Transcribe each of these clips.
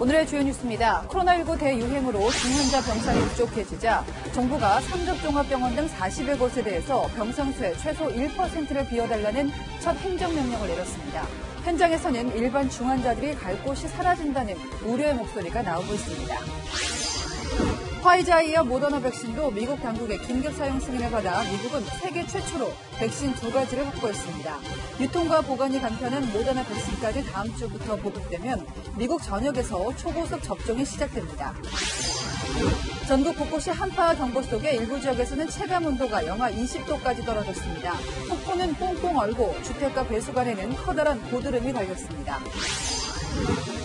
오늘의 주요 뉴스입니다. 코로나19 대유행으로 중환자 병상이 부족해지자 정부가 상급종합병원 등 40여 곳에 대해서 병상수의 최소 1%를 비워달라는 첫 행정명령을 내렸습니다. 현장에서는 일반 중환자들이 갈 곳이 사라진다는 우려의 목소리가 나오고 있습니다. 화이자에 이어 모더나 백신도 미국 당국의 긴급 사용 승인을 받아 미국은 세계 최초로 백신 2가지를 확보했습니다. 유통과 보관이 간편한 모더나 백신까지 다음 주부터 보급되면 미국 전역에서 초고속 접종이 시작됩니다. 전국 곳곳이 한파 경보 속에 일부 지역에서는 체감 온도가 영하 20도까지 떨어졌습니다. 폭포는 꽁꽁 얼고 주택가 배수관에는 커다란 고드름이 달렸습니다.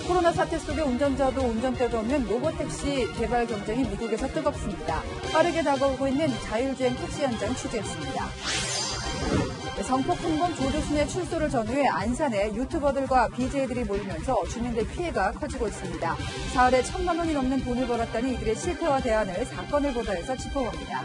코로나 사태 속에 운전자도 운전대도 없는 로봇택시 개발 경쟁이 미국에서 뜨겁습니다. 빠르게 다가오고 있는 자율주행 택시 현장 취재했습니다. 성폭행범 조두순의 출소를 전후해 안산에 유튜버들과 BJ들이 모이면서 주민들 피해가 커지고 있습니다. 사흘에 1,000만 원이 넘는 돈을 벌었다니 이들의 실패와 대안을 사건을 보도해서 짚어봅니다.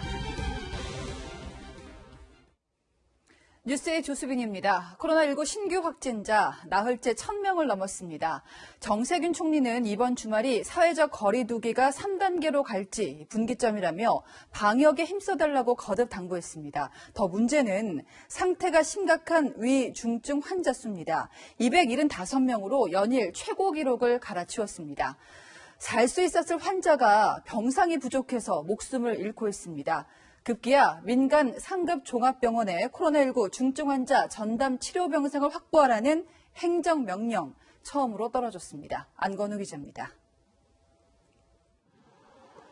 뉴스의 조수빈입니다. 코로나19 신규 확진자 나흘째 1,000명을 넘었습니다. 정세균 총리는 이번 주말이 사회적 거리 두기가 3단계로 갈지 분기점이라며 방역에 힘써달라고 거듭 당부했습니다. 더 문제는 상태가 심각한 위중증 환자 수입니다. 275명으로 연일 최고 기록을 갈아치웠습니다. 살 수 있었을 환자가 병상이 부족해서 목숨을 잃고 있습니다. 급기야 민간 상급 종합병원에 코로나19 중증 환자 전담 치료 병상을 확보하라는 행정명령 처음으로 떨어졌습니다. 안건우 기자입니다.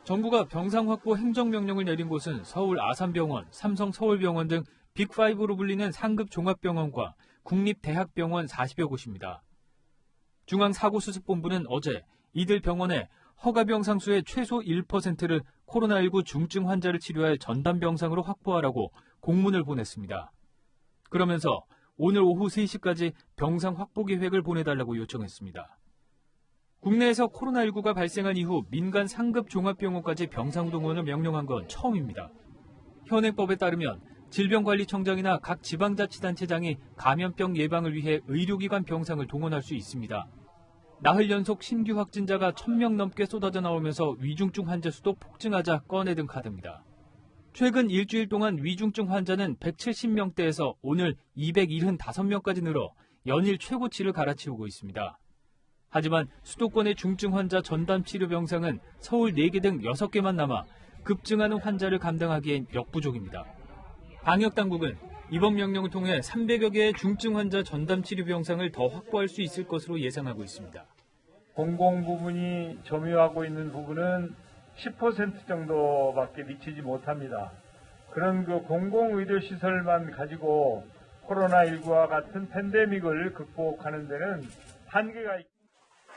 정부가 병상 확보 행정명령을 내린 곳은 서울 아산병원, 삼성 서울병원 등 빅5로 불리는 상급 종합병원과 국립대학병원 40여 곳입니다. 중앙사고수습본부는 어제 이들 병원에 허가 병상 수의 최소 1%를 코로나19 중증 환자를 치료할 전담 병상으로 확보하라고 공문을 보냈습니다. 그러면서 오늘 오후 3시까지 병상 확보 계획을 보내달라고 요청했습니다. 국내에서 코로나19가 발생한 이후 민간 상급 종합병원까지 병상 동원을 명령한 건 처음입니다. 현행법에 따르면 질병관리청장이나 각 지방자치단체장이 감염병 예방을 위해 의료기관 병상을 동원할 수 있습니다. 나흘 연속 신규 확진자가 1,000명 넘게 쏟아져 나오면서 위중증 환자 수도 폭증하자 꺼내든 카드입니다. 최근 일주일 동안 위중증 환자는 170명대에서 오늘 275명까지 늘어 연일 최고치를 갈아치우고 있습니다. 하지만 수도권의 중증 환자 전담 치료 병상은 서울 4개 등 6개만 남아 급증하는 환자를 감당하기엔 역부족입니다. 방역당국은 이번 명령을 통해 300여 개의 중증 환자 전담 치료 병상을 더 확보할 수 있을 것으로 예상하고 있습니다. 공공 부분이 점유하고 있는 부분은 10% 정도밖에 미치지 못합니다. 그런 공공 의료 시설만 가지고 코로나19와 같은 팬데믹을 극복하는 데는 한계가 있습니다.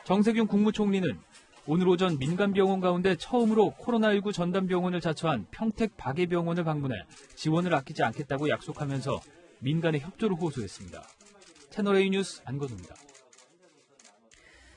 정세균 국무총리는 오늘 오전 민간병원 가운데 처음으로 코로나19 전담병원을 자처한 평택 박예병원을 방문해 지원을 아끼지 않겠다고 약속하면서 민간의 협조를 호소했습니다. 채널A 뉴스 안건우입니다.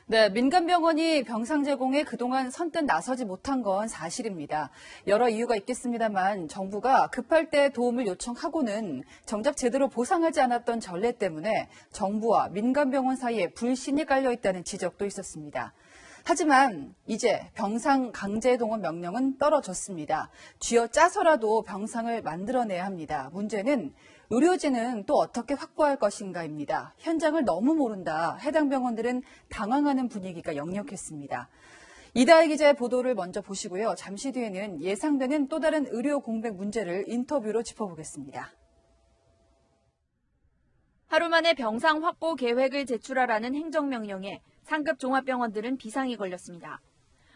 네, 민간병원이 병상 제공에 그동안 선뜻 나서지 못한 건 사실입니다. 여러 이유가 있겠습니다만 정부가 급할 때 도움을 요청하고는 정작 제대로 보상하지 않았던 전례 때문에 정부와 민간병원 사이에 불신이 깔려 있다는 지적도 있었습니다. 하지만 이제 병상 강제 동원 명령은 떨어졌습니다. 쥐어짜서라도 병상을 만들어내야 합니다. 문제는 의료진은 또 어떻게 확보할 것인가입니다. 현장을 너무 모른다. 해당 병원들은 당황하는 분위기가 역력했습니다. 이다혜 기자의 보도를 먼저 보시고요. 잠시 뒤에는 예상되는 또 다른 의료 공백 문제를 인터뷰로 짚어보겠습니다. 하루 만에 병상 확보 계획을 제출하라는 행정명령에 상급 종합병원들은 비상이 걸렸습니다.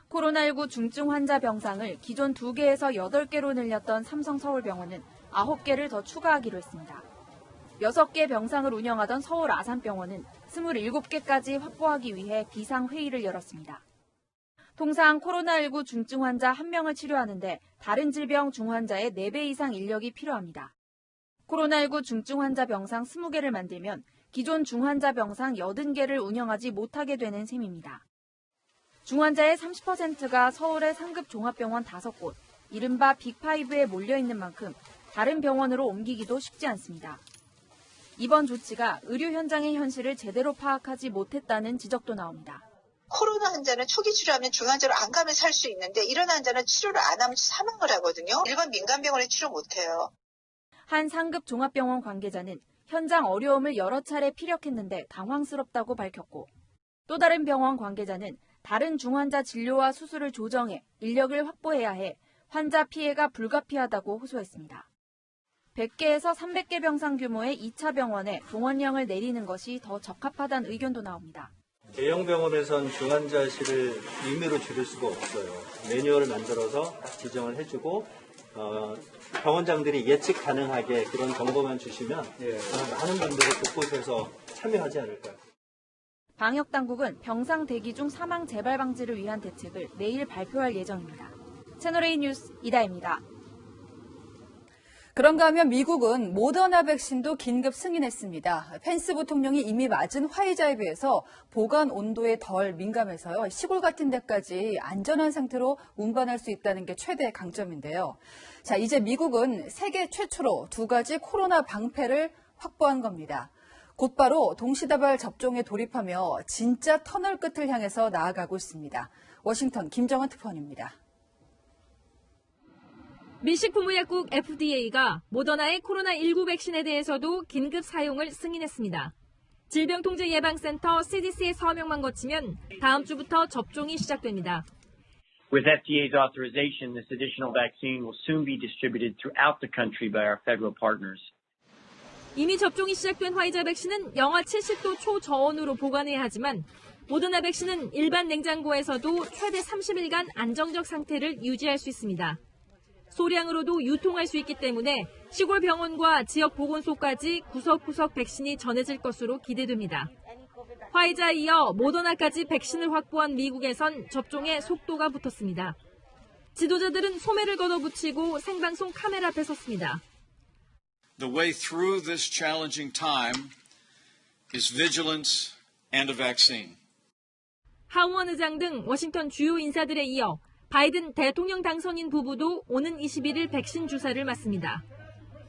코로나19 중증 환자 병상을 기존 2개에서 8개로 늘렸던 삼성 서울병원은 9개를 더 추가하기로 했습니다. 6개 병상을 운영하던 서울 아산병원은 27개까지 확보하기 위해 비상회의를 열었습니다. 통상 코로나19 중증 환자 1명을 치료하는데 다른 질병 중환자의 4배 이상 인력이 필요합니다. 코로나19 중증 환자 병상 20개를 만들면 기존 중환자 병상 80개를 운영하지 못하게 되는 셈입니다. 중환자의 30%가 서울의 상급 종합병원 5곳, 이른바 빅5에 몰려있는 만큼 다른 병원으로 옮기기도 쉽지 않습니다. 이번 조치가 의료 현장의 현실을 제대로 파악하지 못했다는 지적도 나옵니다. 코로나 환자는 초기 치료하면 중환자로 안 가면 살 수 있는데 이런 환자는 치료를 안 하면 사망을 하거든요. 일반 민간병원에 치료 못해요. 한 상급 종합병원 관계자는 현장 어려움을 여러 차례 피력했는데 당황스럽다고 밝혔고, 또 다른 병원 관계자는 다른 중환자 진료와 수술을 조정해 인력을 확보해야 해 환자 피해가 불가피하다고 호소했습니다. 100개에서 300개 병상 규모의 2차 병원에 동원령을 내리는 것이 더 적합하다는 의견도 나옵니다. 대형 병원에선 중환자실을 임의로 줄일 수가 없어요. 매뉴얼을 만들어서 딱 지정을 해주고 병원장들이 예측 가능하게 그런 정보만 주시면 많은 분들이 곳곳에서 참여하지 않을까요? 방역당국은 병상 대기 중 사망 재발 방지를 위한 대책을 내일 발표할 예정입니다. 채널A 뉴스 이다혜입니다. 그런가 하면 미국은 모더나 백신도 긴급 승인했습니다. 펜스 부통령이 이미 맞은 화이자에 비해서 보관 온도에 덜 민감해서요. 시골 같은 데까지 안전한 상태로 운반할 수 있다는 게 최대 강점인데요. 자, 이제 미국은 세계 최초로 2가지 코로나 방패를 확보한 겁니다. 곧바로 동시다발 접종에 돌입하며 진짜 터널 끝을 향해서 나아가고 있습니다. 워싱턴 김정은 특파원입니다. 미 식품의약국 FDA가 모더나의 코로나19 백신에 대해서도 긴급 사용을 승인했습니다. 질병통제예방센터 CDC의 서명만 거치면 다음 주부터 접종이 시작됩니다. With FDA's authorization, this additional vaccine will soon be distributed throughout the country by our federal partners. 이미 접종이 시작된 화이자 백신은 영하 70도 초저온으로 보관해야 하지만 모더나 백신은 일반 냉장고에서도 최대 30일간 안정적 상태를 유지할 수 있습니다. 소량으로도 유통할 수 있기 때문에 시골 병원과 지역 보건소까지 구석구석 백신이 전해질 것으로 기대됩니다. 화이자에 이어 모더나까지 백신을 확보한 미국에선 접종에 속도가 붙었습니다. 지도자들은 소매를 걷어붙이고 생방송 카메라 앞에 섰습니다. The way through this challenging time is vigilance and a vaccine. 하원 의장 등 워싱턴 주요 인사들에 이어 바이든 대통령 당선인 부부도 오는 21일 백신 주사를 맞습니다.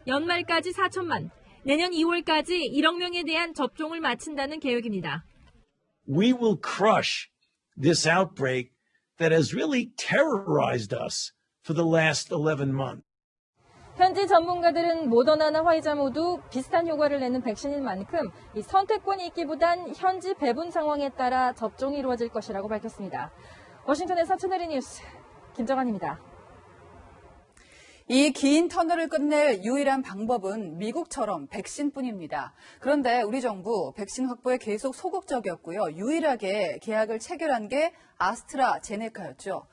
연말까지 4천만, 내년 2월까지 1억 명에 대한 접종을 마친다는 계획입니다. We will crush this outbreak that has really terrorized us for the last 11 months. 현지 전문가들은 모더나나 화이자 모두 비슷한 효과를 내는 백신인 만큼 이 선택권이 있기보단 현지 배분 상황에 따라 접종이 이루어질 것이라고 밝혔습니다. 워싱턴에서 채널A 뉴스 김정환입니다. 이 긴 터널을 끝낼 유일한 방법은 미국처럼 백신뿐입니다. 그런데 우리 정부 백신 확보에 계속 소극적이었고요. 유일하게 계약을 체결한 게 아스트라제네카였죠.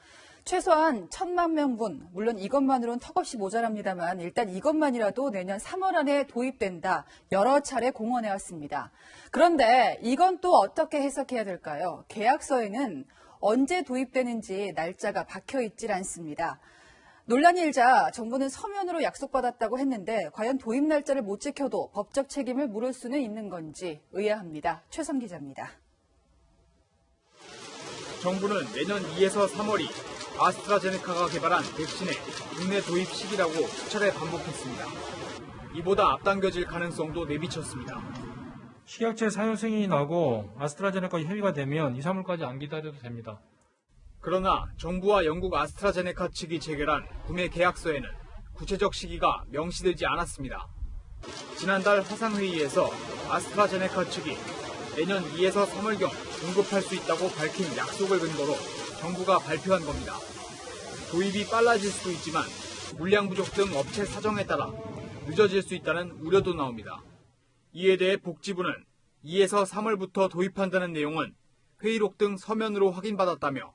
최소한 1,000만 명분, 물론 이것만으로는 턱없이 모자랍니다만 일단 이것만이라도 내년 3월 안에 도입된다. 여러 차례 공언해왔습니다. 그런데 이건 또 어떻게 해석해야 될까요? 계약서에는 언제 도입되는지 날짜가 박혀있질 않습니다. 논란이 일자 정부는 서면으로 약속받았다고 했는데 과연 도입 날짜를 못 지켜도 법적 책임을 물을 수는 있는 건지 의아합니다. 최성 기자입니다. 정부는 내년 2에서 3월이 아스트라제네카가 개발한 백신의 국내 도입 시기라고 수차례 반복했습니다. 이보다 앞당겨질 가능성도 내비쳤습니다. 식약처 사용 승인이 나고 아스트라제네카 협의가 되면 2, 3월까지 안 기다려도 됩니다. 그러나 정부와 영국 아스트라제네카 측이 체결한 구매 계약서에는 구체적 시기가 명시되지 않았습니다. 지난달 화상회의에서 아스트라제네카 측이 내년 2에서 3월경 공급할 수 있다고 밝힌 약속을 근거로 정부가 발표한 겁니다. 도입이 빨라질 수도 있지만 물량 부족 등 업체 사정에 따라 늦어질 수 있다는 우려도 나옵니다. 이에 대해 복지부는 2에서 3월부터 도입한다는 내용은 회의록 등 서면으로 확인받았다며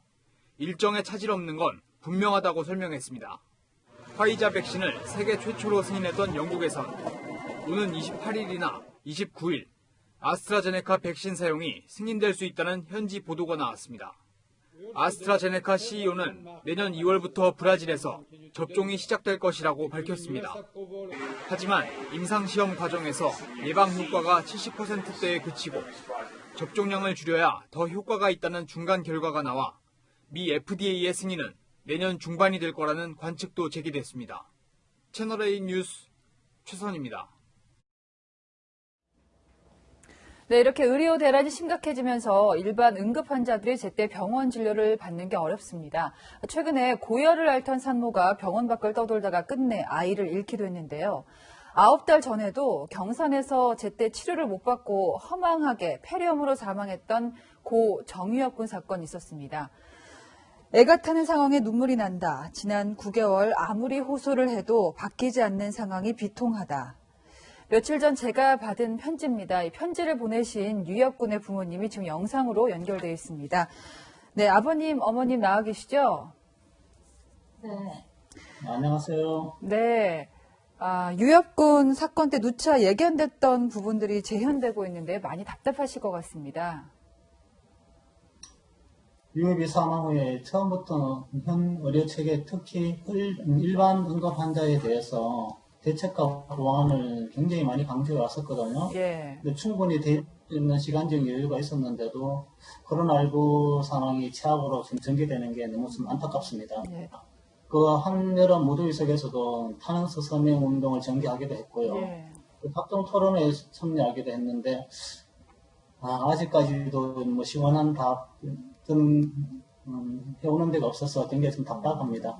일정에 차질 없는 건 분명하다고 설명했습니다. 화이자 백신을 세계 최초로 승인했던 영국에선 오는 28일이나 29일 아스트라제네카 백신 사용이 승인될 수 있다는 현지 보도가 나왔습니다. 아스트라제네카 CEO는 내년 2월부터 브라질에서 접종이 시작될 것이라고 밝혔습니다. 하지만 임상시험 과정에서 예방 효과가 70%대에 그치고 접종량을 줄여야 더 효과가 있다는 중간 결과가 나와 미 FDA의 승인은 내년 중반이 될 거라는 관측도 제기됐습니다. 채널A 뉴스 최선입니다. 네, 이렇게 의료 대란이 심각해지면서 일반 응급 환자들이 제때 병원 진료를 받는 게 어렵습니다. 최근에 고열을 앓던 산모가 병원 밖을 떠돌다가 끝내 아이를 잃기도 했는데요. 9달 전에도 경산에서 제때 치료를 못 받고 허망하게 폐렴으로 사망했던 고 정유엽 군 사건이 있었습니다. 애가 타는 상황에 눈물이 난다. 지난 9개월 아무리 호소를 해도 바뀌지 않는 상황이 비통하다. 며칠 전 제가 받은 편지입니다. 이 편지를 보내신 유엽 군의 부모님이 지금 영상으로 연결되어 있습니다. 네, 아버님, 어머님 나와 계시죠? 네. 안녕하세요. 네. 유엽 군 사건 때 누차 예견됐던 부분들이 재현되고 있는데 많이 답답하실 것 같습니다. 유엽이 사망 후에 처음부터 현 의료 체계, 특히 일반 응급 환자에 대해서 대책과 보완을 굉장히 많이 강조해 왔었거든요. 예. 근데 충분히 돼 있는 시간적 여유가 있었는데도 코로나19 상황이 최악으로 지금 전개되는 게 너무 좀 안타깝습니다. 예. 그 한여름 무더위 속에서도 탄원서 서명 운동을 전개하기도 했고요. 예. 각종 토론회에 참여하기도 했는데 아직까지도 뭐 시원한 답은 해오는 데가 없어서 굉장히 좀 답답합니다.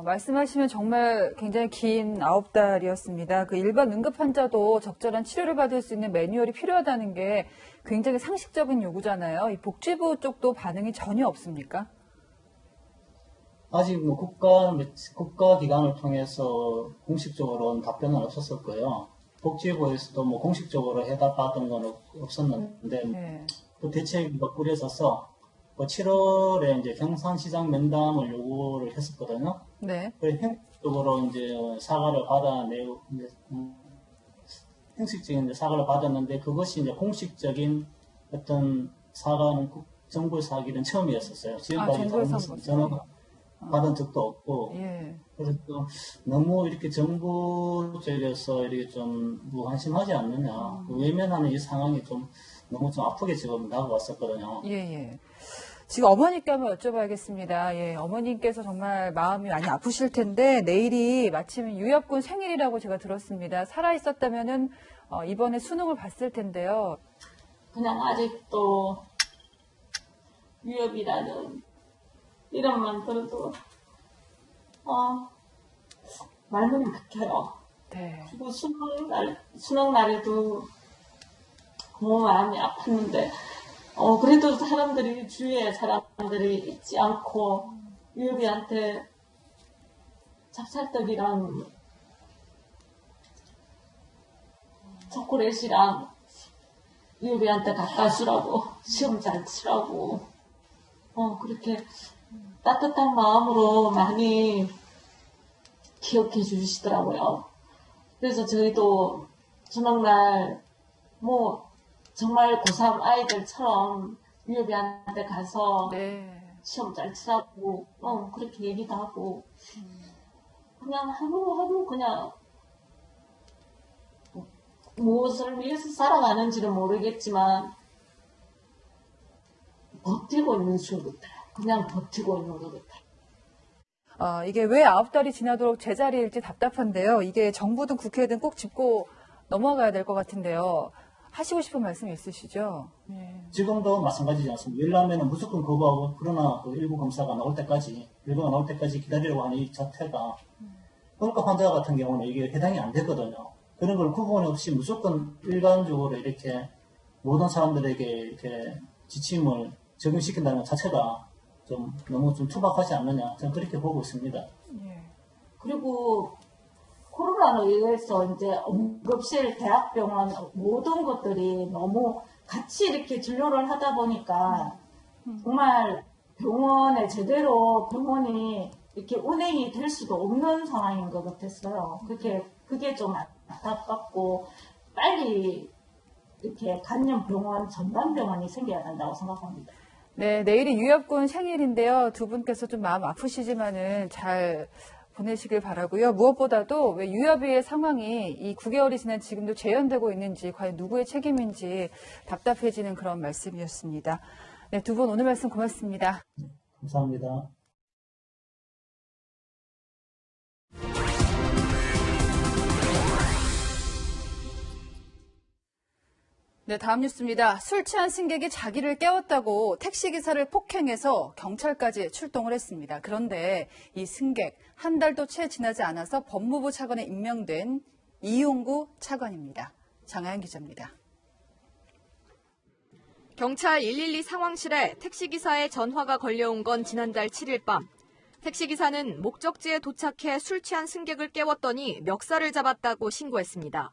말씀하시면 정말 굉장히 긴 9달이었습니다. 그 일반 응급 환자도 적절한 치료를 받을 수 있는 매뉴얼이 필요하다는 게 굉장히 상식적인 요구잖아요. 이 복지부 쪽도 반응이 전혀 없습니까? 아직 뭐 국가 기관을 통해서 공식적으로는 답변은 없었을 거예요. 복지부에서도 뭐 공식적으로 해답받은 건 없었는데 네. 또 대책이 꾸려져서 7월에 이제 경산시장 면담을 요구를 했었거든요. 네. 그래서 형식적으로 이제 사과를 받아내고, 형식적인 사과를 받았는데 그것이 이제 공식적인 어떤 사과는 정부에서 하기는 처음이었었어요. 지금까지 저는 받은 적도 없고. 예. 그래서 너무 이렇게 정부 쪽에서 이렇게 좀 무관심하지 않느냐. 외면하는 이 상황이 너무 좀 아프게 지금 나고 왔었거든요. 예. 지금 어머니께 한번 여쭤봐야겠습니다. 예, 어머님께서 정말 마음이 많이 아프실 텐데 내일이 마침 유엽 군 생일이라고 제가 들었습니다. 살아 있었다면은 이번에 수능을 봤을 텐데요. 그냥 아직도 유엽이라는 이름만 들어도 말문이 막혀요. 네. 그리고 수능 날에도 너무 마음이 아팠는데 그래도 주위에 사람들이 잊지 않고 유엽이한테 찹쌀떡이랑 초콜릿이랑 유엽이한테 갖다 주라고 시험 잘 치라고 그렇게 따뜻한 마음으로 많이 기억해 주시더라고요. 그래서 저희도 수능날 정말 고3 아이들처럼 유엽이한테 가서 시험 잘 치라고 그렇게 얘기도 하고 그냥 하루하루 그냥 무엇을 위해서 살아가는지는 모르겠지만 버티고 있는 것 같아요. 그냥 버티고 있는 것 같아요. 이게 왜 9달이 지나도록 제자리일지 답답한데요. 이게 정부든 국회든 꼭 짚고 넘어가야 될 것 같은데요. 하시고 싶은 말씀 있으시죠? 네. 지금도 마찬가지지 않습니까? 열나면은 무조건 거부하고 그러나 그 일부 검사가 나올 때까지 결과가 나올 때까지 기다리려고 하는 이 자태가 응급 환자 같은 경우는 이게 해당이 안 되거든요. 그런 걸 구분 없이 무조건 일반적으로 이렇게 모든 사람들에게 이렇게 지침을 적용시킨다는 것 자체가 너무 투박하지 않느냐 저는 그렇게 보고 있습니다. 그리고 코로나로 인해서 이제 응급실, 대학병원 모든 것들이 너무 같이 이렇게 진료를 하다 보니까 정말 병원이 이렇게 운행이 될 수도 없는 상황인 것 같았어요. 그게 좀 안타깝고 빨리 이렇게 간염병원, 전담병원이 생겨야 된다고 생각합니다. 네, 내일이 유엽 군 생일인데요. 두 분께서 좀 마음 아프시지만은 잘 보내시길 바라고요. 무엇보다도 왜 유엽이의 상황이 이 9개월이 지난 지금도 재현되고 있는지 과연 누구의 책임인지 답답해지는 그런 말씀이었습니다. 네, 두 분 오늘 말씀 고맙습니다. 감사합니다. 네, 다음 뉴스입니다. 술 취한 승객이 자기를 깨웠다고 택시기사를 폭행해서 경찰까지 출동을 했습니다. 그런데 이 승객 한 달도 채 지나지 않아서 법무부 차관에 임명된 이용구 차관입니다. 장하연 기자입니다. 경찰 112 상황실에 택시기사의 전화가 걸려온 건 지난달 7일 밤. 택시기사는 목적지에 도착해 술 취한 승객을 깨웠더니 멱살을 잡았다고 신고했습니다.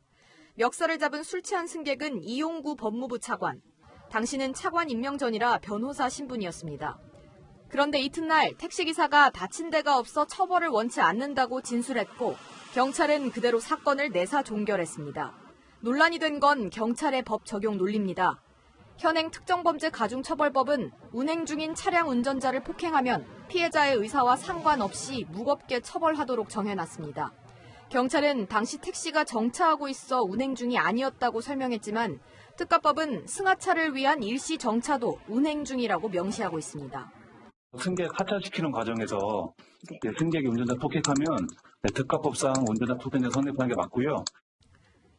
멱살을 잡은 술 취한 승객은 이용구 법무부 차관. 당시는 차관 임명 전이라 변호사 신분이었습니다. 그런데 이튿날 택시기사가 다친 데가 없어 처벌을 원치 않는다고 진술했고 경찰은 그대로 사건을 내사 종결했습니다. 논란이 된 건 경찰의 법 적용 논리입니다. 현행 특정범죄가중처벌법은 운행 중인 차량 운전자를 폭행하면 피해자의 의사와 상관없이 무겁게 처벌하도록 정해놨습니다. 경찰은 당시 택시가 정차하고 있어 운행 중이 아니었다고 설명했지만 특가법은 승하차를 위한 일시 정차도 운행 중이라고 명시하고 있습니다. 승객 하차시키는 과정에서 승객이 운전자 폭행하면 특가법상 운전자 폭행에 성립하는 게 맞고요.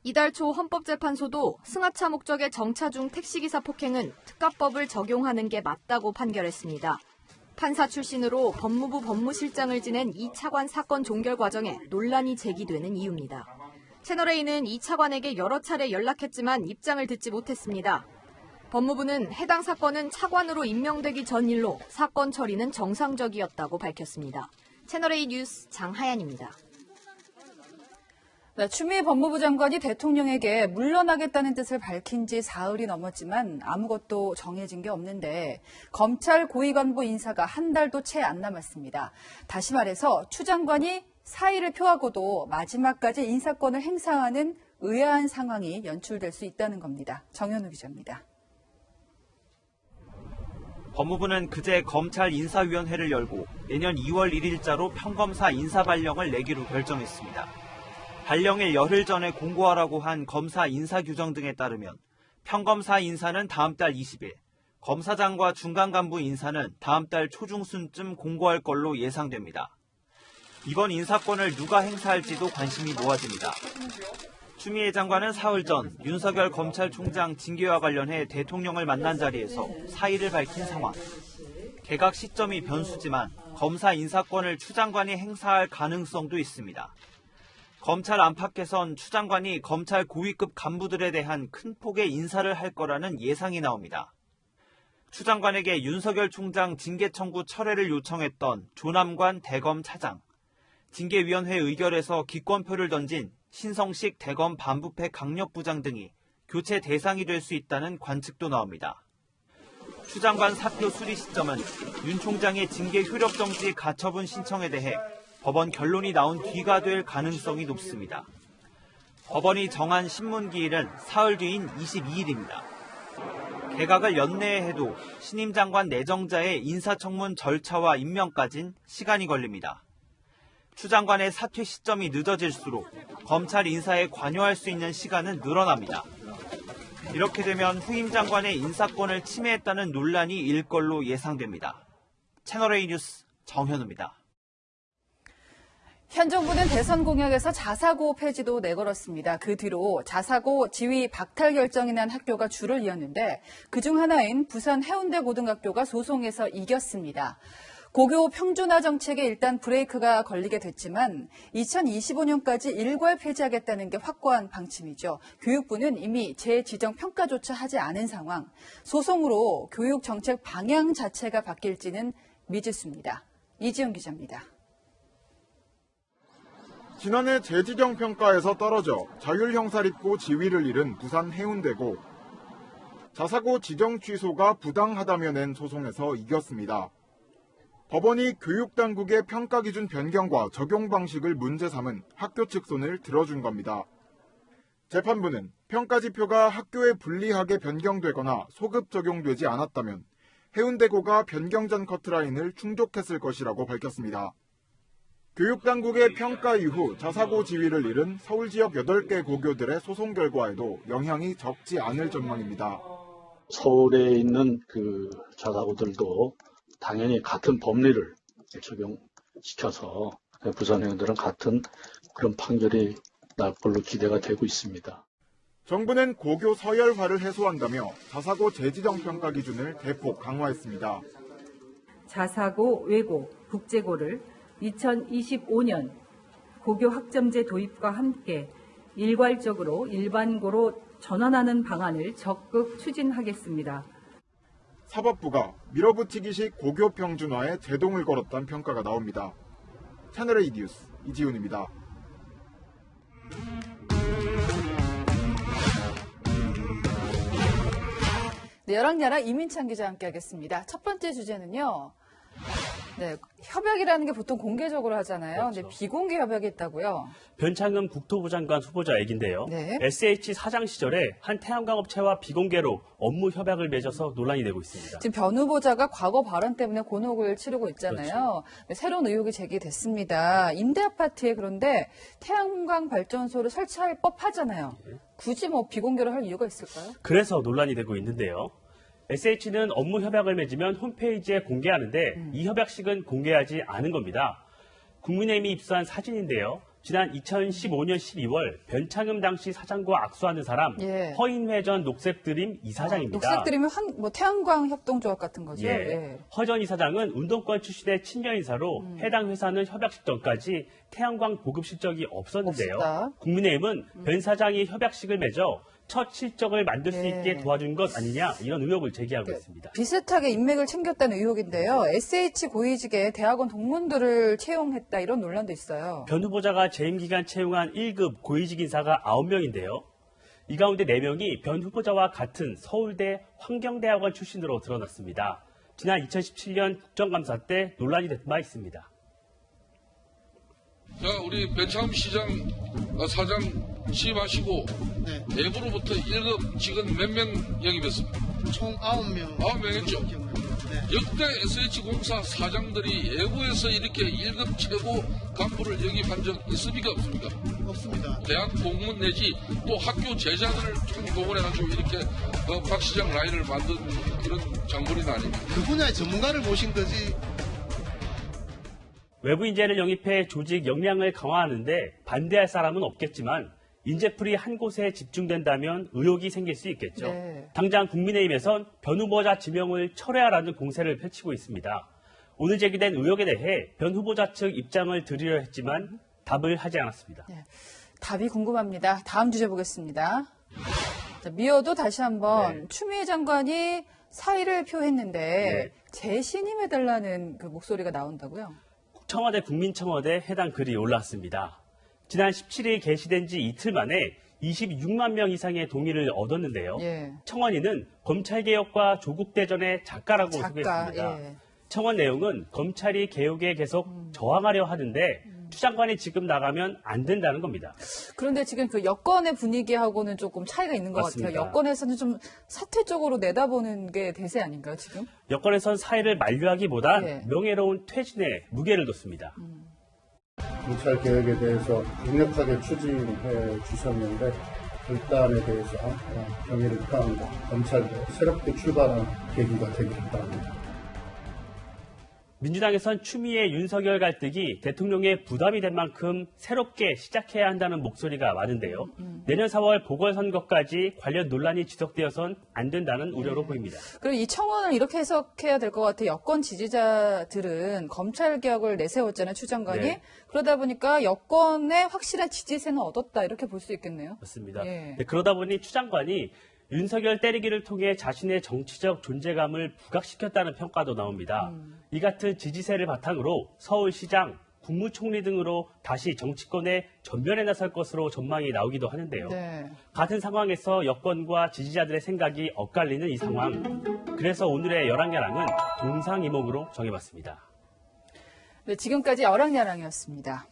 이달 초 헌법재판소도 승하차 목적의 정차 중 택시기사 폭행은 특가법을 적용하는 게 맞다고 판결했습니다. 판사 출신으로 법무부 법무실장을 지낸 이 차관 사건 종결 과정에 논란이 제기되는 이유입니다. 채널A는 이 차관에게 여러 차례 연락했지만 입장을 듣지 못했습니다. 법무부는 해당 사건은 차관으로 임명되기 전 일로 사건 처리는 정상적이었다고 밝혔습니다. 채널A 뉴스 장하연입니다. 네, 추미애 법무부 장관이 대통령에게 물러나겠다는 뜻을 밝힌 지 사흘이 넘었지만 아무것도 정해진 게 없는데 검찰 고위관보 인사가 한 달도 채 안 남았습니다. 다시 말해서 추 장관이 사의를 표하고도 마지막까지 인사권을 행사하는 의아한 상황이 연출될 수 있다는 겁니다. 정현우 기자입니다. 법무부는 그제 검찰 인사위원회를 열고 내년 2월 1일자로 평검사 인사발령을 내기로 결정했습니다. 발령일 열흘 전에 공고하라고 한 검사 인사 규정 등에 따르면 평검사 인사는 다음 달 20일, 검사장과 중간간부 인사는 다음 달 초중순쯤 공고할 걸로 예상됩니다. 이번 인사권을 누가 행사할지도 관심이 모아집니다. 추미애 장관은 사흘 전 윤석열 검찰총장 징계와 관련해 대통령을 만난 자리에서 사의를 밝힌 상황. 개각 시점이 변수지만 검사 인사권을 추 장관이 행사할 가능성도 있습니다. 검찰 안팎에선 추 장관이 검찰 고위급 간부들에 대한 큰 폭의 인사를 할 거라는 예상이 나옵니다. 추 장관에게 윤석열 총장 징계 청구 철회를 요청했던 조남관 대검 차장, 징계위원회 의결에서 기권표를 던진 신성식 대검 반부패 강력부장 등이 교체 대상이 될 수 있다는 관측도 나옵니다. 추 장관 사표 수리 시점은 윤 총장의 징계 효력정지 가처분 신청에 대해 법원 결론이 나온 뒤가 될 가능성이 높습니다. 법원이 정한 신문기일은 사흘 뒤인 22일입니다. 개각을 연내에 해도 신임 장관 내정자의 인사청문 절차와 임명까진 시간이 걸립니다. 추 장관의 사퇴 시점이 늦어질수록 검찰 인사에 관여할 수 있는 시간은 늘어납니다. 이렇게 되면 후임 장관의 인사권을 침해했다는 논란이 일 걸로 예상됩니다. 채널A 뉴스 정현우입니다. 현 정부는 대선 공약에서 자사고 폐지도 내걸었습니다. 그 뒤로 자사고 지위 박탈 결정이 난 학교가 줄을 이었는데 그중 하나인 부산 해운대 고등학교가 소송에서 이겼습니다. 고교 평준화 정책에 일단 브레이크가 걸리게 됐지만 2025년까지 일괄 폐지하겠다는 게 확고한 방침이죠. 교육부는 이미 재지정 평가조차 하지 않은 상황. 소송으로 교육 정책 방향 자체가 바뀔지는 미지수입니다. 이지영 기자입니다. 지난해 재지정 평가에서 떨어져 자율형사립고 지위를 잃은 부산 해운대고 자사고 지정 취소가 부당하다며 낸 소송에서 이겼습니다. 법원이 교육당국의 평가 기준 변경과 적용 방식을 문제 삼은 학교 측 손을 들어준 겁니다. 재판부는 평가 지표가 학교에 불리하게 변경되거나 소급 적용되지 않았다면 해운대고가 변경 전 커트라인을 충족했을 것이라고 밝혔습니다. 교육당국의 평가 이후 자사고 지위를 잃은 서울 지역 8개 고교들의 소송 결과에도 영향이 적지 않을 전망입니다. 서울에 있는 그 자사고들도 당연히 같은 법리를 적용시켜서 부산 행들은 같은 그런 판결이 날 걸로 기대가 되고 있습니다. 정부는 고교 서열화를 해소한다며 자사고 재지정 평가 기준을 대폭 강화했습니다. 자사고, 외고, 국제고를 2025년 고교 학점제 도입과 함께 일괄적으로 일반고로 전환하는 방안을 적극 추진하겠습니다. 사법부가 밀어붙이기식 고교 평준화에 제동을 걸었다는 평가가 나옵니다. 채널A 뉴스 이지훈입니다. 네, 열악야락 이민찬 기자와 함께하겠습니다. 첫 번째 주제는요. 네, 협약이라는 게 보통 공개적으로 하잖아요. 그렇죠. 근데 비공개 협약이 있다고요? 변창흠 국토부 장관 후보자 얘긴데요. 네. SH 사장 시절에 한 태양광 업체와 비공개로 업무 협약을 맺어서 논란이 되고 있습니다. 지금 변 후보자가 과거 발언 때문에 곤혹을 치르고 있잖아요. 그렇죠. 네, 새로운 의혹이 제기됐습니다. 임대 아파트에 그런데 태양광 발전소를 설치할 법하잖아요. 굳이 뭐 비공개로 할 이유가 있을까요? 그래서 논란이 되고 있는데요. SH는 업무 협약을 맺으면 홈페이지에 공개하는데 이 협약식은 공개하지 않은 겁니다. 국민의힘이 입수한 사진인데요. 지난 2015년 12월 변창흠 당시 사장과 악수하는 사람 예. 허인회 전 녹색드림 이사장입니다. 녹색드림이 뭐 태양광 협동조합 같은 거죠? 예. 예. 허 전 이사장은 운동권 출신의 친여 인사로 해당 회사는 협약식 전까지 태양광 보급 실적이 없었는데요. 없었다. 국민의힘은 변 사장이 협약식을 맺어 첫 실적을 만들 수 네. 있게 도와준 것 아니냐 이런 의혹을 제기하고 있습니다. 비슷하게 인맥을 챙겼다는 의혹인데요. SH 고위직에 대학원 동문들을 채용했다 이런 논란도 있어요. 변 후보자가 재임 기간 채용한 1급 고위직 인사가 9명인데요. 이 가운데 4명이 변 후보자와 같은 서울대 환경대학원 출신으로 드러났습니다. 지난 2017년 국정감사 때 논란이 된 바 있습니다. 자, 우리 변창흠 시장 사장 취임하시고 내부로부터 1급 직원 몇 명 영입했습니까? 총 9명. 9명 했죠. 역대 SH공사 사장들이 외부에서 이렇게 1급 최고 간부를 영입한 적 있습니까? 없습니까? 없습니다. 대학 공무원 내지 또 학교 제자들을 동원해가지고 이렇게 박 시장 라인을 만든 그런 장본인 아닙니까? 그 분야의 전문가를 모신 거지. 외부 인재를 영입해 조직 역량을 강화하는데 반대할 사람은 없겠지만 인재풀이 한 곳에 집중된다면 의혹이 생길 수 있겠죠. 네. 당장 국민의힘에선 변 후보자 지명을 철회하라는 공세를 펼치고 있습니다. 오늘 제기된 의혹에 대해 변 후보자 측 입장을 드리려 했지만 답을 하지 않았습니다. 네. 답이 궁금합니다. 다음 주제 보겠습니다. 자, 미어도 다시 한번 추미애 장관이 사의를 표했는데 재신임해달라는 그 목소리가 나온다고요? 청와대 국민청와대 해당 글이 올랐습니다. 지난 17일 게시된 지 이틀 만에 26만 명 이상의 동의를 얻었는데요. 예. 청원인은 검찰개혁과 조국대전의 작가라고 소개했습니다. 예. 청원 내용은 검찰이 개혁에 계속 저항하려 하는데 추 장관이 지금 나가면 안 된다는 겁니다. 그런데 지금 그 여권의 분위기하고는 조금 차이가 있는 것 맞습니다. 같아요. 여권에서는 좀 사퇴 쪽으로 내다보는 게 대세 아닌가요, 지금? 여권에선 사의를 만류하기보단 예. 명예로운 퇴진에 무게를 뒀습니다. 검찰 개혁에 대해서 강력하게 추진해 주셨는데 결단에 대해서 경의를 표합니다. 검찰도 새롭게 출발한 계기가 되기를 바랍니다. 민주당에선 추미애 윤석열 갈등이 대통령의 부담이 된 만큼 새롭게 시작해야 한다는 목소리가 많은데요. 내년 4월 보궐선거까지 관련 논란이 지속되어선 안 된다는 우려로 보입니다. 그리고 이 청원을 이렇게 해석해야 될 것 같아요. 여권 지지자들은 검찰개혁을 내세웠잖아요, 추 장관이. 네. 그러다 보니까 여권의 확실한 지지세는 얻었다, 이렇게 볼 수 있겠네요. 맞습니다. 예. 네, 그러다 보니 추 장관이 윤석열 때리기를 통해 자신의 정치적 존재감을 부각시켰다는 평가도 나옵니다. 이 같은 지지세를 바탕으로 서울시장, 국무총리 등으로 다시 정치권의 전면에 나설 것으로 전망이 나오기도 하는데요. 네. 같은 상황에서 여권과 지지자들의 생각이 엇갈리는 이 상황. 그래서 오늘의 열왕야랑은 동상이몽으로 정해봤습니다. 네, 지금까지 열왕야랑이었습니다.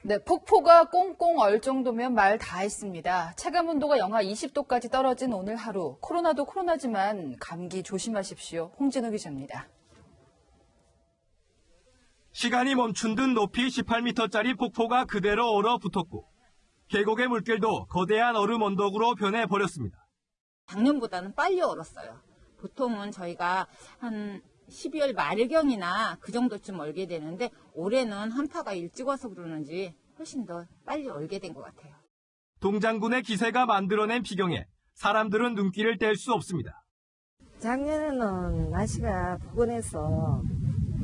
네, 폭포가 꽁꽁 얼 정도면 말 다 했습니다. 체감온도가 영하 20도까지 떨어진 오늘 하루. 코로나도 코로나지만 감기 조심하십시오. 홍진우 기자입니다. 시간이 멈춘 듯 높이 18m짜리 폭포가 그대로 얼어붙었고 계곡의 물길도 거대한 얼음 언덕으로 변해버렸습니다. 작년보다는 빨리 얼었어요. 보통은 저희가 한 12월 말경이나 그 정도쯤 얼게 되는데 올해는 한파가 일찍 와서 그러는지 훨씬 더 빨리 얼게 된 것 같아요. 동장군의 기세가 만들어낸 비경에 사람들은 눈길을 뗄 수 없습니다. 작년에는 날씨가 포근해서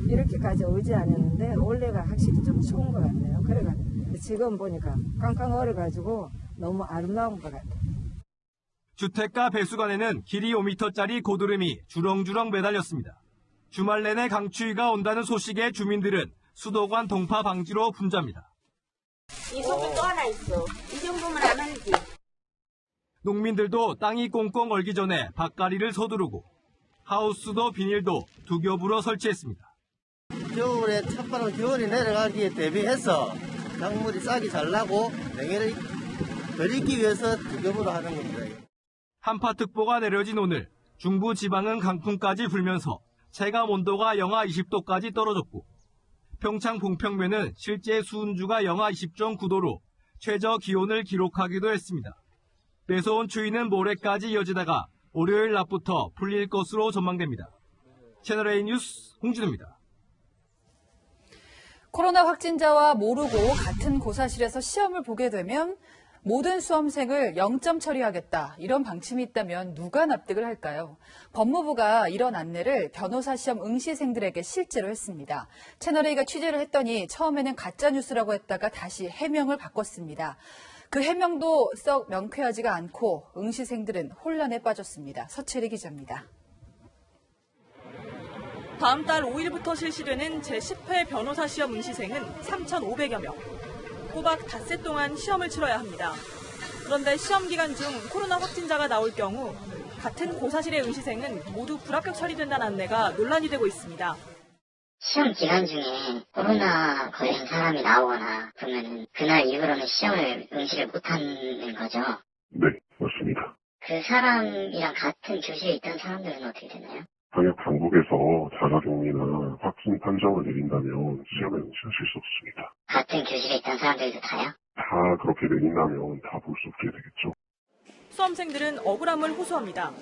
이렇게까지 오지 않았는데 올해가 확실히 좀 추운 것 같네요. 그래가지고 지금 보니까 깡깡 얼어가지고 너무 아름다운 것 같아요. 주택가 배수관에는 길이 5m짜리 고드름이 주렁주렁 매달렸습니다. 주말 내내 강추위가 온다는 소식에 주민들은 수도관 동파 방지로 분주합니다. 이 속에 또 하나 있어. 이 정도면 안 알지. 농민들도 땅이 꽁꽁 얼기 전에 밭가리를 서두르고 하우스도 비닐도 두 겹으로 설치했습니다. 겨울에 찬바람 겨울이 내려가기에 대비해서 작물이 싹이 잘 나고 냉해를 덜 익기 위해서 두 겹으로 하는 겁니다. 한파특보가 내려진 오늘 중부 지방은 강풍까지 불면서 체감 온도가 영하 20도까지 떨어졌고 평창 봉평면은 실제 수은주가 영하 20.9도로 최저 기온을 기록하기도 했습니다. 매서운 추위는 모레까지 이어지다가 월요일 낮부터 풀릴 것으로 전망됩니다. 채널A 뉴스 홍진우입니다. 코로나 확진자와 모르고 같은 고사실에서 시험을 보게 되면 모든 수험생을 0점 처리하겠다. 이런 방침이 있다면 누가 납득을 할까요? 법무부가 이런 안내를 변호사 시험 응시생들에게 실제로 했습니다. 채널A가 취재를 했더니 처음에는 가짜뉴스라고 했다가 다시 해명을 바꿨습니다. 그 해명도 썩 명쾌하지가 않고 응시생들은 혼란에 빠졌습니다. 서채리 기자입니다. 다음 달 5일부터 실시되는 제10회 변호사 시험 응시생은 3,500여 명. 꼬박 닷새 동안 시험을 치러야 합니다. 그런데 시험 기간 중 코로나 확진자가 나올 경우 같은 고사실의 응시생은 모두 불합격 처리된다는 안내가 논란이 되고 있습니다. 시험 기간 중에 코로나 걸린 사람이 나오거나 그러면 그날 이후로는 시험을 응시를 못하는 거죠? 네, 맞습니다. 그 사람이랑 같은 교실에 있던 사람들은 어떻게 되나요? 방역 당국에서 자가격리나 확진 판정을 내린다면 시험에 응시하실 수 없습니다. 같은 교실에 있던 사람들도 다요? 다 그렇게 내린다면 다 볼 수 없게 되겠죠. 수험생들은 억울함을 호소합니다.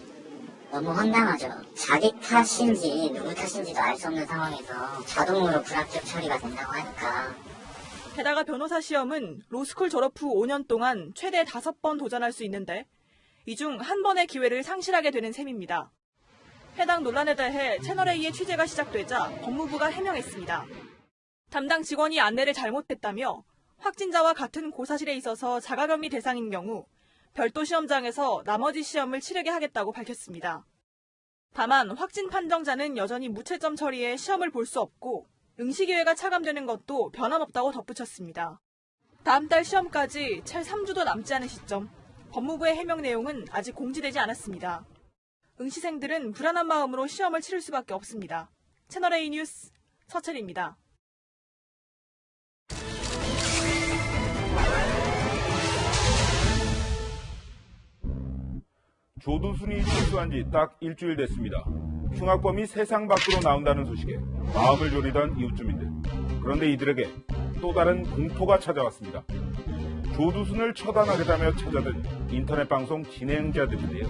너무 황당하죠. 자기 탓인지 누구 탓인지도 알 수 없는 상황에서 자동으로 불합격 처리가 된다고 하니까. 게다가 변호사 시험은 로스쿨 졸업 후 5년 동안 최대 5번 도전할 수 있는데 이 중 한 번의 기회를 상실하게 되는 셈입니다. 해당 논란에 대해 채널A의 취재가 시작되자 법무부가 해명했습니다. 담당 직원이 안내를 잘못했다며 확진자와 같은 고사실에 있어서 자가격리 대상인 경우 별도 시험장에서 나머지 시험을 치르게 하겠다고 밝혔습니다. 다만 확진 판정자는 여전히 무채점 처리에 시험을 볼 수 없고 응시 기회가 차감되는 것도 변함없다고 덧붙였습니다. 다음 달 시험까지 채 3주도 남지 않은 시점, 법무부의 해명 내용은 아직 공지되지 않았습니다. 응시생들은 불안한 마음으로 시험을 치를 수밖에 없습니다. 채널A 뉴스 서철입니다. 조두순이 출소한 지 딱 일주일 됐습니다. 흉악범이 세상 밖으로 나온다는 소식에 마음을 졸이던 이웃 주민들. 그런데 이들에게 또 다른 공포가 찾아왔습니다. 조두순을 처단하겠다며 찾아든 인터넷 방송 진행자들인데요.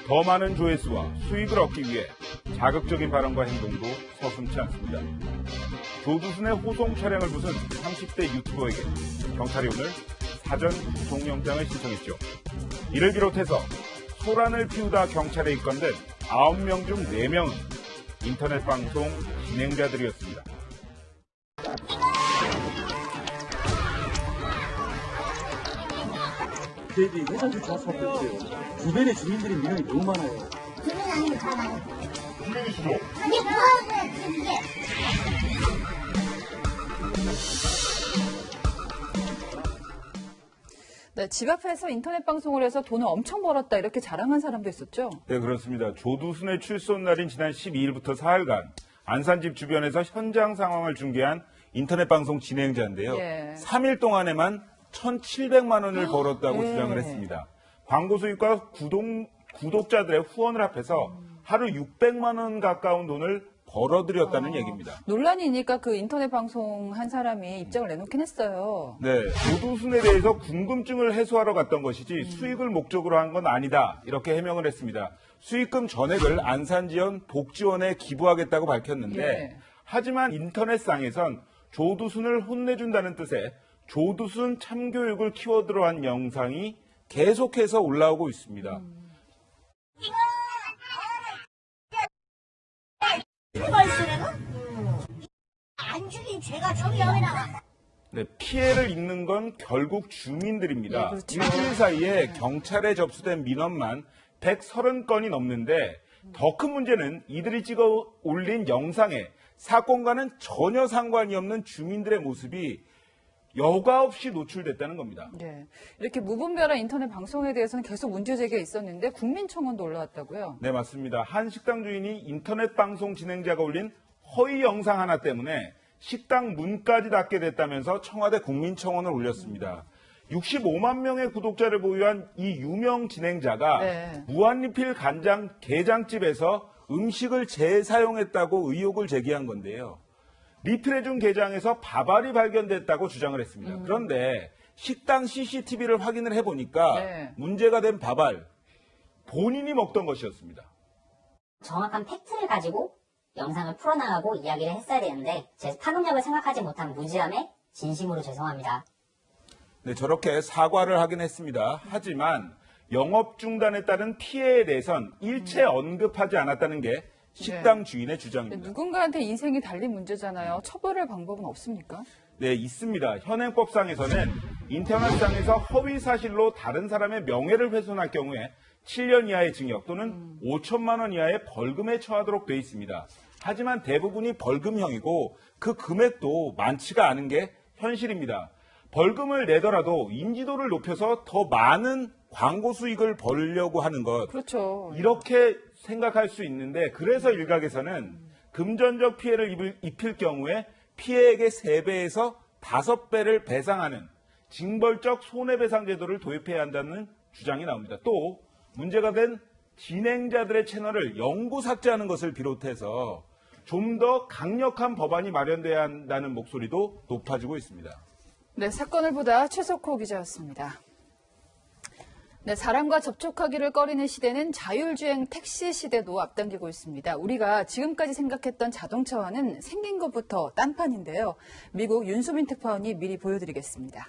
더 많은 조회수와 수익을 얻기 위해 자극적인 발언과 행동도 서슴지 않습니다. 조두순의 호송 촬영을 부순 30대 유튜버에게 경찰이 오늘 사전 구속영장을 신청했죠. 이를 비롯해서 소란을 피우다 경찰에 입건된 9명 중 4명은 인터넷 방송 진행자들이었습니다. 저희들이 회사를 다 수밖에 없어요. 주변에 주민들이 민원이 너무 많아요. 주민 아니면 살아요. 주민이시죠? 그게 뭐하는 그게. 네, 집 앞에서 인터넷 방송을 해서 돈을 엄청 벌었다 이렇게 자랑한 사람도 있었죠? 네, 그렇습니다. 조두순의 출소 날인 지난 12일부터 사흘간 안산집 주변에서 현장 상황을 중계한 인터넷 방송 진행자인데요. 예. 3일 동안에만 1,700만 원을 벌었다고 예. 주장을 했습니다. 광고 수익과 구독자들의 후원을 합해서 하루 600만 원 가까운 돈을 벌어들였다는 얘기입니다. 논란이니까 그 인터넷 방송 한 사람이 입장을 내놓긴 했어요. 네, 조두순에 대해서 궁금증을 해소하러 갔던 것이지 수익을 목적으로 한 건 아니다. 이렇게 해명을 했습니다. 수익금 전액을 안산지원 복지원에 기부하겠다고 밝혔는데 예. 하지만 인터넷상에선 조두순을 혼내준다는 뜻의 조두순 참교육을 키워드로 한 영상이 계속해서 올라오고 있습니다. 안 죽인 죄가 저기야 왜 나와? 네, 피해를 입는 건 결국 주민들입니다. 네, 그렇죠. 일주일 사이에 경찰에 접수된 민원만 130건이 넘는데 더 큰 문제는 이들이 찍어 올린 영상에 사건과는 전혀 상관이 없는 주민들의 모습이 여과 없이 노출됐다는 겁니다. 네, 이렇게 무분별한 인터넷 방송에 대해서는 계속 문제 제기가 있었는데 국민청원도 올라왔다고요? 네, 맞습니다. 한 식당 주인이 인터넷 방송 진행자가 올린 허위 영상 하나 때문에 식당 문까지 닫게 됐다면서 청와대 국민청원을 올렸습니다. 65만 명의 구독자를 보유한 이 유명 진행자가 무한리필 간장 게장집에서 음식을 재사용했다고 의혹을 제기한 건데요. 리필해준 게장에서 밥알이 발견됐다고 주장을 했습니다. 그런데 식당 CCTV를 확인을 해보니까 문제가 된 밥알, 본인이 먹던 것이었습니다. 정확한 팩트를 가지고 영상을 풀어나가고 이야기를 했어야 되는데 제 파급력을 생각하지 못한 무지함에 진심으로 죄송합니다. 네, 저렇게 사과를 하긴 했습니다. 하지만 영업 중단에 따른 피해에 대해선 일체 언급하지 않았다는 게 식당 주인의 주장입니다. 누군가한테 인생이 달린 문제잖아요. 처벌할 방법은 없습니까? 네, 있습니다. 현행법상에서는 인터넷상에서 허위 사실로 다른 사람의 명예를 훼손할 경우에 7년 이하의 징역 또는 5천만 원 이하의 벌금에 처하도록 돼 있습니다. 하지만 대부분이 벌금형이고 그 금액도 많지가 않은 게 현실입니다. 벌금을 내더라도 인지도를 높여서 더 많은 광고 수익을 벌려고 하는 것. 그렇죠. 이렇게 생각할 수 있는데 그래서 일각에서는 금전적 피해를 입힐 경우에 피해액의 3배에서 5배를 배상하는 징벌적 손해배상 제도를 도입해야 한다는 주장이 나옵니다. 또 문제가 된 진행자들의 채널을 영구 삭제하는 것을 비롯해서 좀 더 강력한 법안이 마련돼야 한다는 목소리도 높아지고 있습니다. 네, 사건을 보다 최석호 기자였습니다. 네, 사람과 접촉하기를 꺼리는 시대는 자율주행 택시 시대도 앞당기고 있습니다. 우리가 지금까지 생각했던 자동차와는 생긴 것부터 딴판인데요. 미국 윤수민 특파원이 미리 보여드리겠습니다.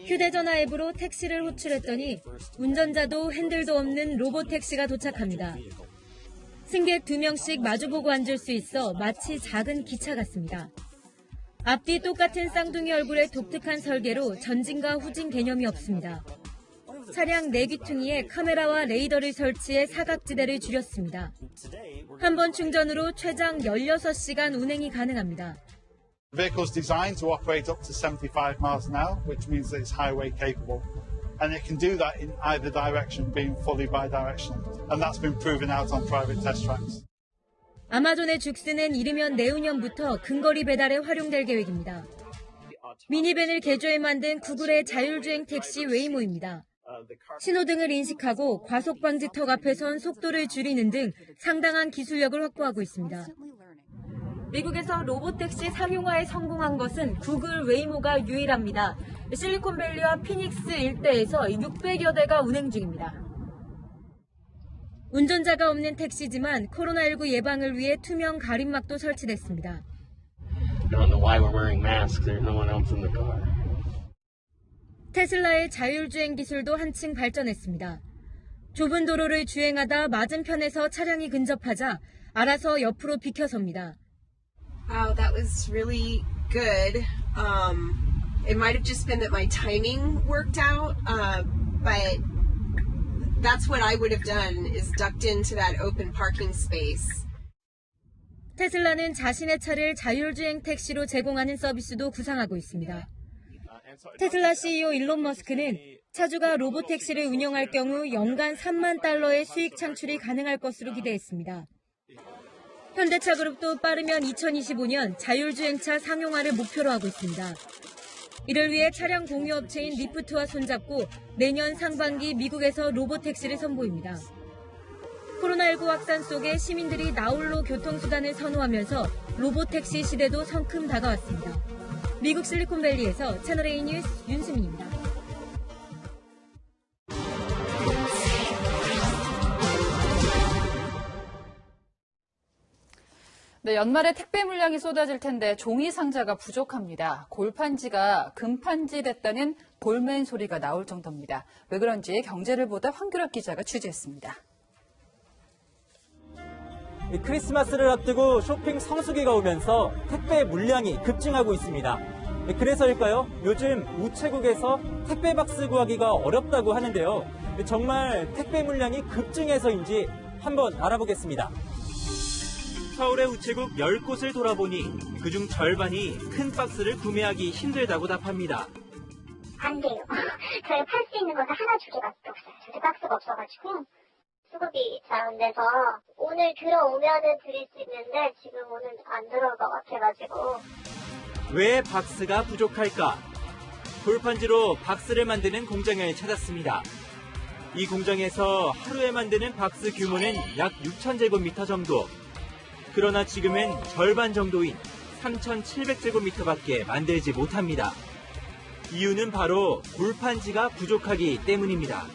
휴대전화 앱으로 택시를 호출했더니 운전자도 핸들도 없는 로봇 택시가 도착합니다. 승객 2명씩 마주보고 앉을 수 있어 마치 작은 기차 같습니다. 앞뒤 똑같은 쌍둥이 얼굴의 독특한 설계로 전진과 후진 개념이 없습니다. 차량 4귀퉁이에 카메라와 레이더를 설치해 사각지대를 줄였습니다. 한 번 충전으로 최장 16시간 운행이 가능합니다. The vehicle's designed to operate up to 75 miles an hour, which means that it's highway capable. And it can do that in either direction, being fully bidirectional. And that's been proven out on private test tracks. 아마존의 죽스는 이르면 내후년부터 근거리 배달에 활용될 계획입니다. 미니밴을 개조해 만든 구글의 자율주행 택시 웨이모입니다. 신호등을 인식하고 과속 방지턱 앞에 선 속도를 줄이는 등 상당한 기술력을 확보하고 있습니다. 미국에서 로봇택시 상용화에 성공한 것은 구글 웨이모가 유일합니다. 실리콘밸리와 피닉스 일대에서 600여 대가 운행 중입니다. 운전자가 없는 택시지만 코로나19 예방을 위해 투명 가림막도 설치됐습니다. 테슬라의 자율주행 기술도 한층 발전했습니다. 좁은 도로를 주행하다 맞은편에서 차량이 근접하자 알아서 옆으로 비켜섭니다. Wow, that was really good. It might have just been that my timing worked out, but that's what I would have done is ducked into that open parking space. 테슬라는 자신의 차를 자율주행 택시로 제공하는 서비스도 구상하고 있습니다. 테슬라 CEO 일론 머스크는 차주가 로봇 택시를 운영할 경우 연간 3만 달러의 수익 창출이 가능할 것으로 기대했습니다. 현대차 그룹도 빠르면 2025년 자율주행차 상용화를 목표로 하고 있습니다. 이를 위해 차량 공유업체인 리프트와 손잡고 내년 상반기 미국에서 로봇택시를 선보입니다. 코로나19 확산 속에 시민들이 나홀로 교통수단을 선호하면서 로봇택시 시대도 성큼 다가왔습니다. 미국 실리콘밸리에서 채널A 뉴스 윤수민입니다. 네, 연말에 택배 물량이 쏟아질 텐데 종이 상자가 부족합니다. 골판지가 금판지 됐다는 볼멘 소리가 나올 정도입니다. 왜 그런지 경제를 보다 황규락 기자가 취재했습니다. 크리스마스를 앞두고 쇼핑 성수기가 오면서 택배 물량이 급증하고 있습니다. 그래서일까요? 요즘 우체국에서 택배 박스 구하기가 어렵다고 하는데요. 정말 택배 물량이 급증해서인지 한번 알아보겠습니다. 서울의 우체국 10곳을 돌아보니 그중 절반이 큰 박스를 구매하기 힘들다고 답합니다. 안 돼요. 저희 팔 수 있는 것은 하나 두 개밖에 없어요. 저희 박스가 없어가지고 수급이 잘 안 돼서 오늘 들어오면은 드릴 수 있는데 지금 오늘 안 들어올 것 같아가지고. 왜 박스가 부족할까? 골판지로 박스를 만드는 공장을 찾았습니다. 이 공장에서 하루에 만드는 박스 규모는 약 6,000제곱미터 정도. 그러나 지금은 절반 정도인 3,700제곱미터밖에 만들지 못합니다. 이유는 바로 골판지가 부족하기 때문입니다.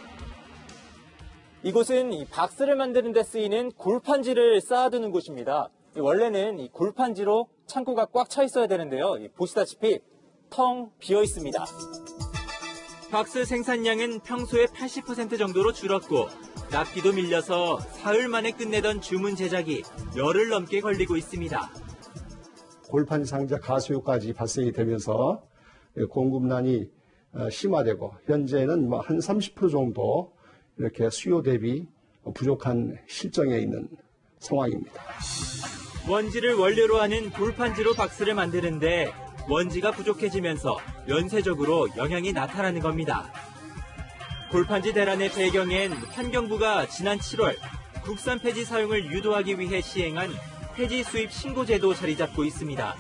이곳은 이 박스를 만드는 데 쓰이는 골판지를 쌓아두는 곳입니다. 원래는 이 골판지로 창고가 꽉 차 있어야 되는데요. 보시다시피 텅 비어 있습니다. 박스 생산량은 평소의 80% 정도로 줄었고 납기도 밀려서 사흘 만에 끝내던 주문 제작이 열흘 넘게 걸리고 있습니다. 골판지 상자 가수요까지 발생이 되면서 공급난이 심화되고 현재는 한 30% 정도 이렇게 수요 대비 부족한 실정에 있는 상황입니다. 원지를 원료로 하는 골판지로 박스를 만드는데 원지가 부족해지면서 연쇄적으로 영향이 나타나는 겁니다. 골판지 대란의 배경엔 환경부가 지난 7월 국산 폐지 사용을 유도하기 위해 시행한 폐지 수입 신고제도 자리 잡고 있습니다.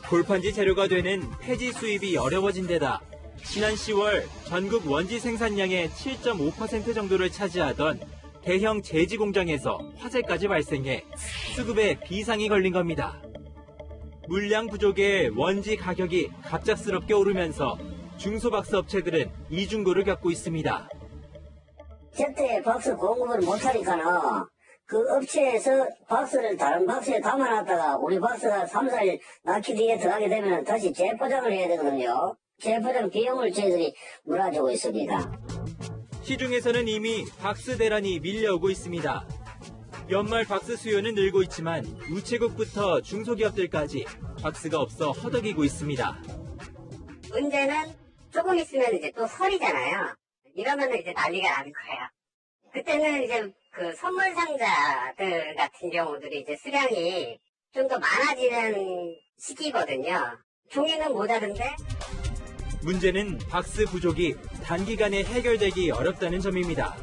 골판지 재료가 되는 폐지 수입이 어려워진 데다 지난 10월 전국 원지 생산량의 7.5% 정도를 차지하던 대형 제지 공장에서 화재까지 발생해 수급에 비상이 걸린 겁니다. 물량 부족에 원지 가격이 갑작스럽게 오르면서 중소박스 업체들은 이중고를 겪고 있습니다. 제때 박스 공급을 못하니까는 그 업체에서 박스를 다른 박스에 담아놨다가 우리 박스가 3, 4일 납기 뒤에 들어가게 되면 다시 재포장을 해야 되거든요. 재포장 비용을 저희들이 물어주고 있습니다. 시중에서는 이미 박스 대란이 밀려오고 있습니다. 연말 박스 수요는 늘고 있지만 우체국부터 중소기업들까지 박스가 없어 허덕이고 있습니다. 문제는 조금 있으면 이제 또 설이잖아요. 이러면 이제 난리가 나는 거예요. 그때는 이제 그 선물 상자들 같은 경우들이 이제 수량이 좀 더 많아지는 시기거든요. 종이는 모자른데. 문제는 박스 부족이 단기간에 해결되기 어렵다는 점입니다.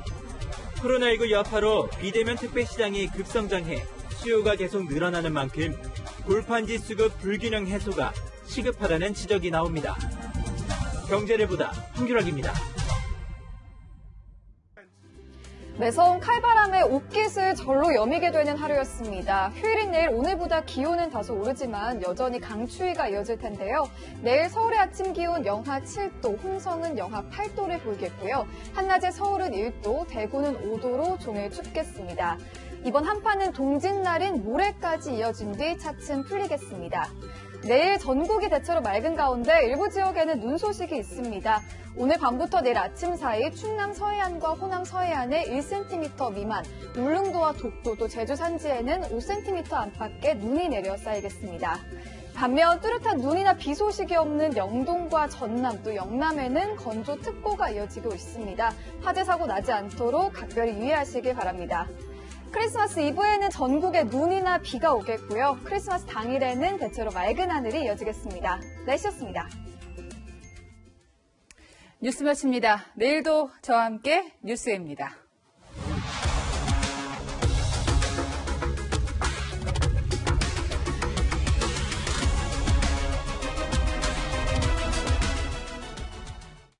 코로나19 여파로 비대면 택배 시장이 급성장해 수요가 계속 늘어나는 만큼 골판지 수급 불균형 해소가 시급하다는 지적이 나옵니다. 경제를 보다 황규락입니다. 매서운 칼바람에 옷깃을 절로 여미게 되는 하루였습니다. 휴일인 내일 오늘보다 기온은 다소 오르지만 여전히 강추위가 이어질 텐데요. 내일 서울의 아침 기온 영하 7도, 홍성은 영하 8도를 보이겠고요. 한낮에 서울은 1도, 대구는 5도로 종일 춥겠습니다. 이번 한파는 동짓날인 모레까지 이어진 뒤 차츰 풀리겠습니다. 내일 전국이 대체로 맑은 가운데 일부 지역에는 눈 소식이 있습니다. 오늘 밤부터 내일 아침 사이 충남 서해안과 호남 서해안에 1cm 미만, 울릉도와 독도 또 제주 산지에는 5cm 안팎의 눈이 내려 쌓이겠습니다. 반면 뚜렷한 눈이나 비 소식이 없는 영동과 전남 또 영남에는 건조특보가 이어지고 있습니다. 화재 사고 나지 않도록 각별히 유의하시길 바랍니다. 크리스마스 이브에는 전국에 눈이나 비가 오겠고요. 크리스마스 당일에는 대체로 맑은 하늘이 이어지겠습니다. 날씨였습니다. 뉴스 마칩니다. 내일도 저와 함께 뉴스입니다.